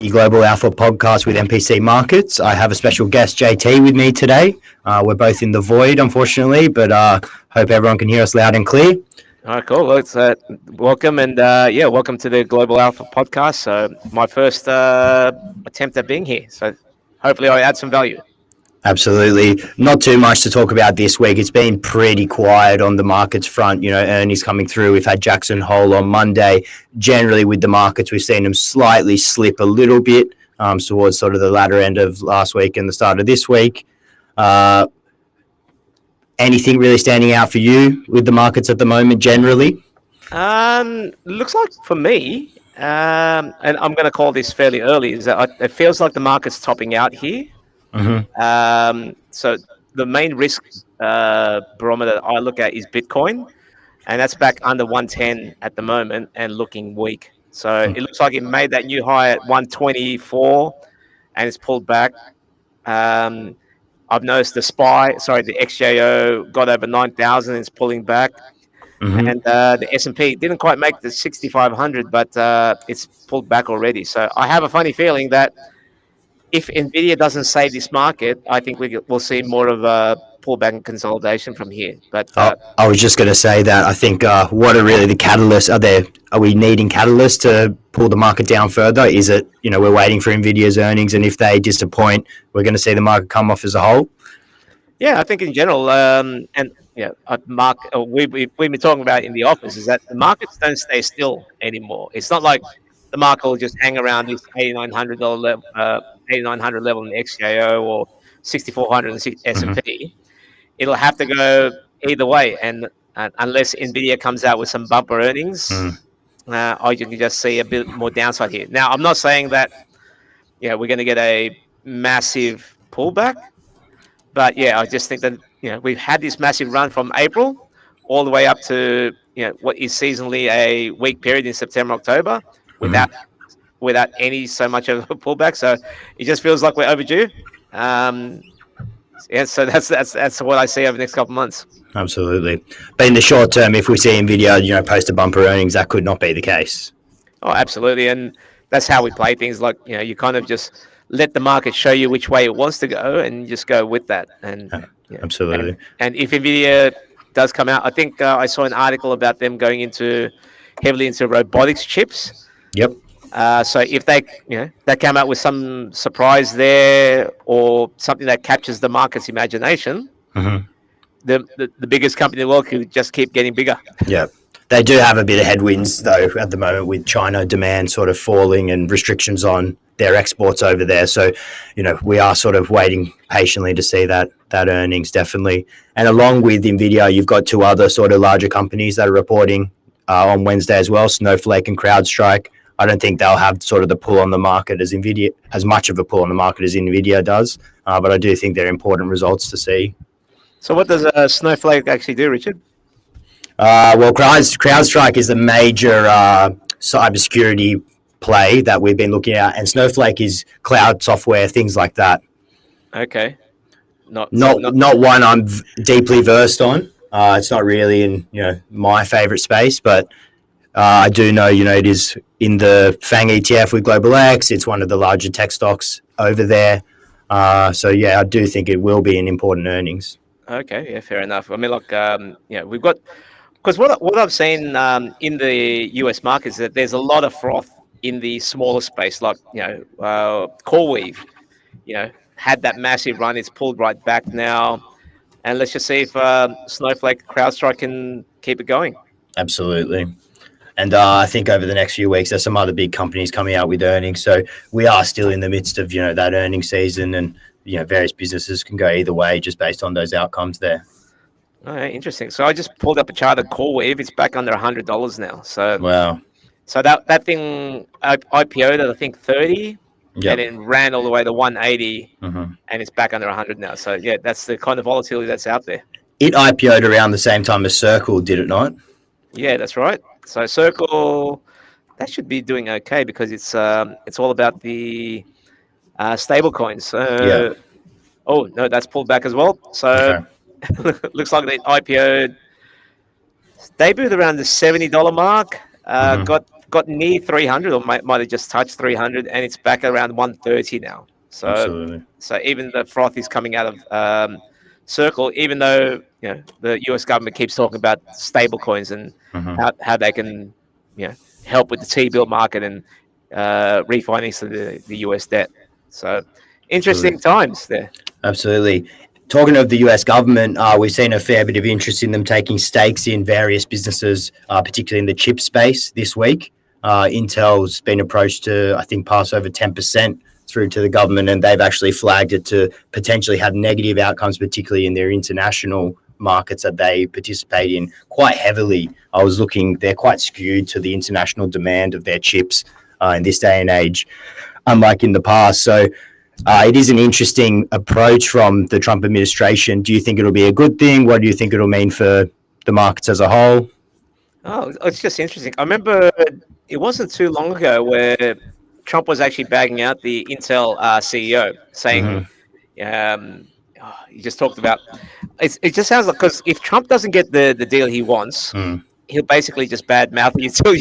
the Global Alpha podcast with MPC Markets. I have a special guest, JT, with me today. We're both in the void, unfortunately, but hope everyone can hear us loud and clear. All right, cool. Well, it's welcome and welcome to the Global Alpha podcast. So my first attempt at being here. So hopefully I add some value. Absolutely. Not too much to talk about this week. It's been pretty quiet on the markets front. Earnings coming through. We've had Jackson Hole on Monday. Generally, with the markets, we've seen them slightly slip a little bit towards sort of the latter end of last week and the start of this week. Anything really standing out for you with the markets at the moment, generally? Looks like for me, and I'm going to call this fairly early, is that it feels like the market's topping out here. Mm-hmm. So the main risk barometer I look at is Bitcoin, and that's back under 110 at the moment and looking weak. So it looks like it made that new high at 124 and it's pulled back. I've noticed the XJO got over 9,000 and it's pulling back. Mm-hmm. And the S&P didn't quite make the 6,500, but it's pulled back already. So I have a funny feeling that if NVIDIA doesn't save this market, I think we'll see more of a pullback and consolidation from here. But I was just going to say that I think what are really the catalysts? Are we needing catalysts to pull the market down further? Is it, we're waiting for NVIDIA's earnings, and if they disappoint, we're going to see the market come off as a whole? Yeah, I think in general, we've been talking about in the office, is that the markets don't stay still anymore. It's not like the market will just hang around this $8,900 level, 8,900 level in the XJO or 6,400 in the S&P. It'll have to go either way, and unless NVIDIA comes out with some bumper earnings, or you can just see a bit more downside here. Now, I'm not saying that we're going to get a massive pullback, but I just think that we've had this massive run from April all the way up to what is seasonally a weak period in September, October, without any so much of a pullback. So it just feels like we're overdue. So that's what I see over the next couple of months. Absolutely. But in the short term, if we see NVIDIA, post a bumper earnings, that could not be the case. Oh, absolutely. And that's how we play things. Like, you kind of just let the market show you which way it wants to go and just go with that. And absolutely. And if NVIDIA does come out, I think I saw an article about them going heavily into robotics chips. Yep. So if they come out with some surprise there or something that captures the market's imagination, the biggest company in the world could just keep getting bigger. Yeah. They do have a bit of headwinds, though, at the moment with China demand sort of falling and restrictions on their exports over there. So, we are sort of waiting patiently to see that earnings, definitely. And along with NVIDIA, you've got two other sort of larger companies that are reporting on Wednesday as well, Snowflake and CrowdStrike. I don't think they'll have sort of the pull on the market as much of a pull on the market as NVIDIA does, but I do think they're important results to see. So what does Snowflake actually do, Richard? Well, CrowdStrike is the major cybersecurity play that we've been looking at, and Snowflake is cloud software, things like that. Okay. Not one I'm deeply versed on. It's not really in my favorite space, but I do know it is in the FANG ETF with Global X. It's one of the larger tech stocks over there. So I do think it will be an important earnings. Okay, fair enough. I mean, we've got, because what I've seen in the US market is that there's a lot of froth in the smaller space, like CoreWeave, had that massive run. It's pulled right back now, and let's just see if Snowflake, CrowdStrike can keep it going. Absolutely. And I think over the next few weeks, there's some other big companies coming out with earnings. So we are still in the midst of that earnings season, and various businesses can go either way just based on those outcomes there. All right, interesting. So I just pulled up a chart of CoreWeave. It's back under $100 now. So wow. So that thing IPO'd at I think 30, yep. And then ran all the way to 180, and it's back under 100 now. So that's the kind of volatility that's out there. It IPO'd around the same time as Circle, did it not? Yeah, that's right. So Circle, that should be doing okay because it's all about the stable coins. Oh no, that's pulled back as well. So looks like they IPO'd, debuted around the $70 mark. Got got near 300, or might have just touched 300, and it's back around 130 now. Absolutely. So even the froth is coming out of circle, even though the US government keeps talking about stable coins and how they can help with the T-bill market and refinance the US debt. So interesting times there. Absolutely. Talking of the US government, we've seen a fair bit of interest in them taking stakes in various businesses, particularly in the chip space this week. Intel's been approached to, I think, pass over 10% through to the government, and they've actually flagged it to potentially have negative outcomes, particularly in their international markets that they participate in quite heavily. I was looking, they're quite skewed to the international demand of their chips in this day and age, unlike in the past. So it is an interesting approach from the Trump administration. Do you think it'll be a good thing? What do you think it'll mean for the markets as a whole? Oh, it's just interesting. I remember it wasn't too long ago where Trump was actually bagging out the Intel CEO, saying, he just talked about, it just sounds like, because if Trump doesn't get the deal he wants, he'll basically just badmouth you till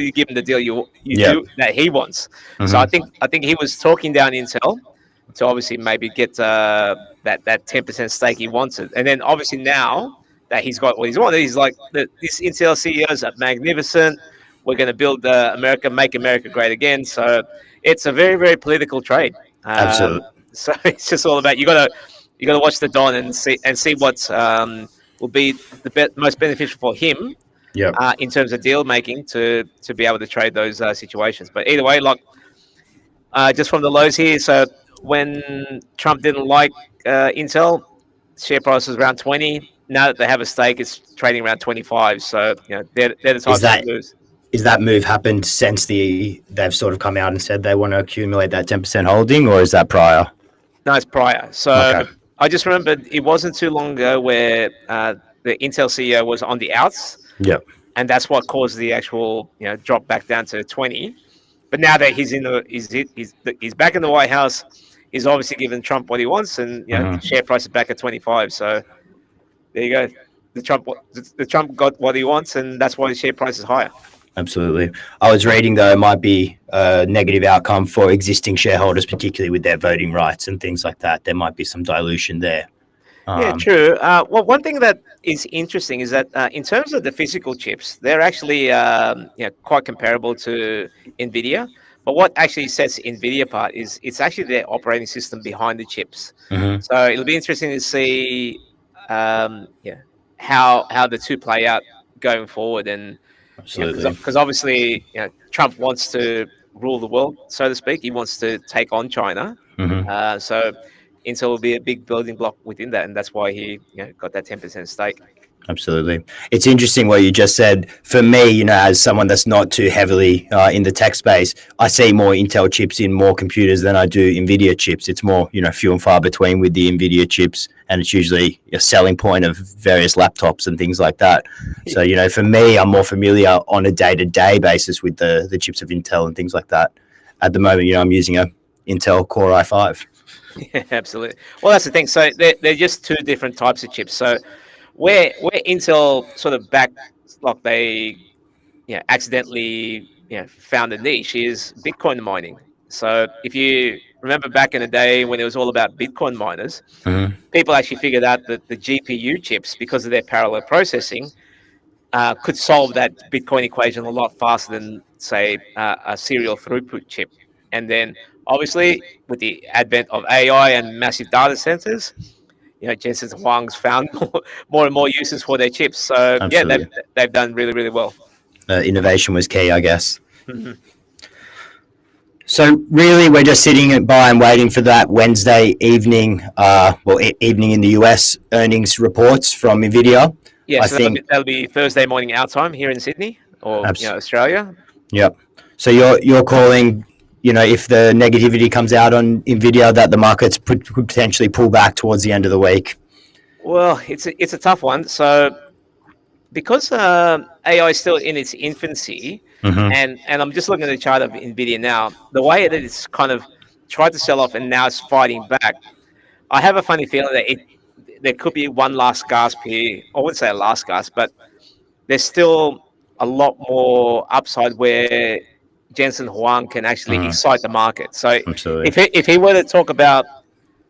you give him the deal you do that he wants. So I think he was talking down Intel to obviously maybe get that 10% stake he wanted. And then obviously now that he's got what he's wanted, he's like, this Intel CEOs are magnificent. We're going to build make America great again. So it's a very, very political trade. Absolutely. So it's just all about, you got to watch the Don and see what will be the most beneficial for him in terms of deal making to be able to trade those situations. But either way, like just from the lows here, so when Trump didn't like Intel, share price was around 20. Now that they have a stake, it's trading around 25. So they're the types of moves. Is that move happened since they've sort of come out and said they want to accumulate that 10% holding, or is that prior? No, it's prior. So I just remembered it wasn't too long ago where the Intel CEO was on the outs. Yep. And that's what caused the actual drop back down to 20. But now that he's back in the White House, he's obviously given Trump what he wants, and the share price is back at 25. So there you go. The Trump got what he wants, and that's why the share price is higher. Absolutely. I was reading, though, it might be a negative outcome for existing shareholders, particularly with their voting rights and things like that. There might be some dilution there. Yeah, true. Well, one thing that is interesting is that in terms of the physical chips, they're actually quite comparable to NVIDIA. But what actually sets NVIDIA apart is it's actually their operating system behind the chips. So it'll be interesting to see how the two play out going forward. And because obviously Trump wants to rule the world, so to speak. He wants to take on China. So Intel will be a big building block within that, and that's why he got that 10% stake. Absolutely. It's interesting what you just said. For me, as someone that's not too heavily in the tech space, I see more Intel chips in more computers than I do NVIDIA chips. It's more, few and far between with the NVIDIA chips, and it's usually a selling point of various laptops and things like that. So, for me, I'm more familiar on a day-to-day basis with the chips of Intel and things like that. At the moment, I'm using a Intel Core i5. Yeah, absolutely. Well, that's the thing. So they're just two different types of chips. So where Intel sort of like they accidentally found a niche is Bitcoin mining. So if you remember back in the day when it was all about Bitcoin miners, people actually figured out that the GPU chips, because of their parallel processing, could solve that Bitcoin equation a lot faster than, say, a serial throughput chip. And then obviously with the advent of AI and massive data centers, Jensen Huang's found more and more uses for their chips. So they've done really, really well. Innovation was key, I guess. So really, we're just sitting by and waiting for that Wednesday evening, evening in the US earnings reports from NVIDIA. Yeah, I think that'll be Thursday morning our time here in Sydney or Australia. Yep. So you're calling, if the negativity comes out on NVIDIA, that the markets could potentially pull back towards the end of the week? Well, it's a tough one. So because AI is still in its infancy, and I'm just looking at the chart of NVIDIA now, the way that it's kind of tried to sell off and now it's fighting back, I have a funny feeling that there could be one last gasp here. I wouldn't say a last gasp, but there's still a lot more upside where Jensen Huang can actually excite the market. So Absolutely. if he were to talk about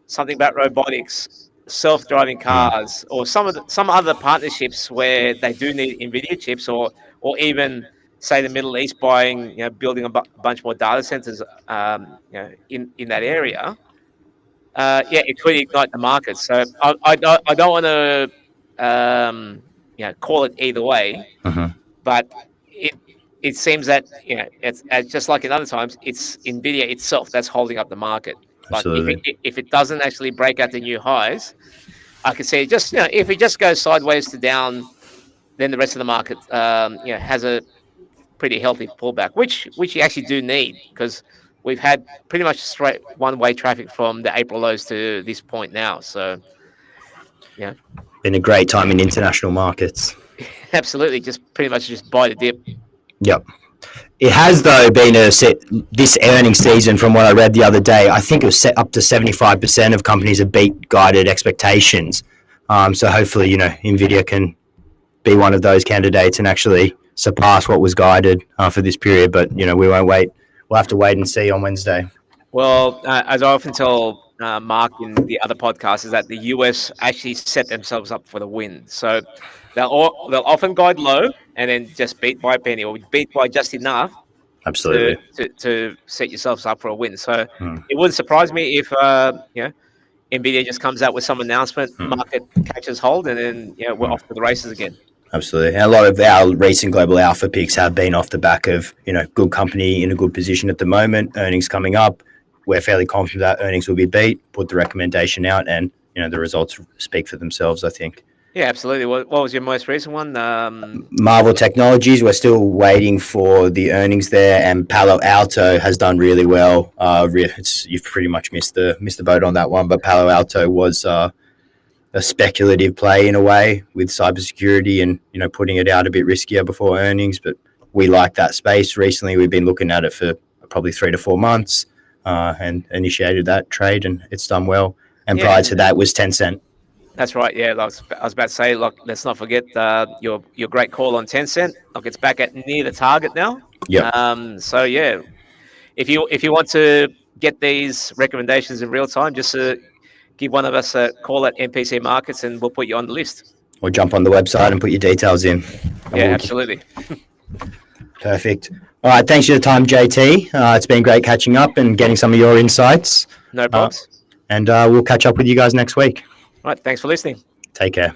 something about robotics, self-driving cars, or some other partnerships where they do need NVIDIA chips, or even say the Middle East buying, building a bunch more data centers, in that area, it could ignite the market. So I don't want to call it either way, but it seems that it's just like in other times, it's NVIDIA itself that's holding up the market. Like if it doesn't actually break out the new highs, I could see just if it just goes sideways to down, then the rest of the market has a pretty healthy pullback, which you actually do need, because we've had pretty much straight one-way traffic from the April lows to this point now. So been a great time in international markets. Absolutely, just pretty much just buy the dip. Yep. It has, though, been this earnings season, from what I read the other day, I think it was set up to 75% of companies have beat guided expectations. So hopefully, NVIDIA can be one of those candidates and actually surpass what was guided for this period. But, we won't wait. We'll have to wait and see on Wednesday. Well, as I often tell Mark in the other podcast, is that the US actually set themselves up for the win. So they'll often guide low and then just beat by a penny, or beat by just enough. Absolutely. To set yourselves up for a win. So it wouldn't surprise me if NVIDIA just comes out with some announcement, market catches hold, and then we're off to the races again. Absolutely. And a lot of our recent global alpha picks have been off the back of, good company in a good position at the moment, earnings coming up. We're fairly confident that earnings will be beat, put the recommendation out, and, the results speak for themselves, I think. Yeah, absolutely. What was your most recent one? Marvel Technologies, we're still waiting for the earnings there, and Palo Alto has done really well. You've pretty much missed the boat on that one, but Palo Alto was a speculative play in a way with cybersecurity and, putting it out a bit riskier before earnings, but we like that space. Recently, we've been looking at it for probably 3 to 4 months and initiated that trade, and it's done well. And prior to that was Tencent. That's right. Yeah, I was about to say, let's not forget your great call on Tencent. It's back at near the target now. Yeah. So yeah, if you want to get these recommendations in real time, just give one of us a call at NPC Markets, and we'll put you on the list. Or jump on the website and put your details in. Absolutely. Perfect. All right. Thanks for your time, JT. It's been great catching up and getting some of your insights. No problems. And we'll catch up with you guys next week. All right. Thanks for listening. Take care.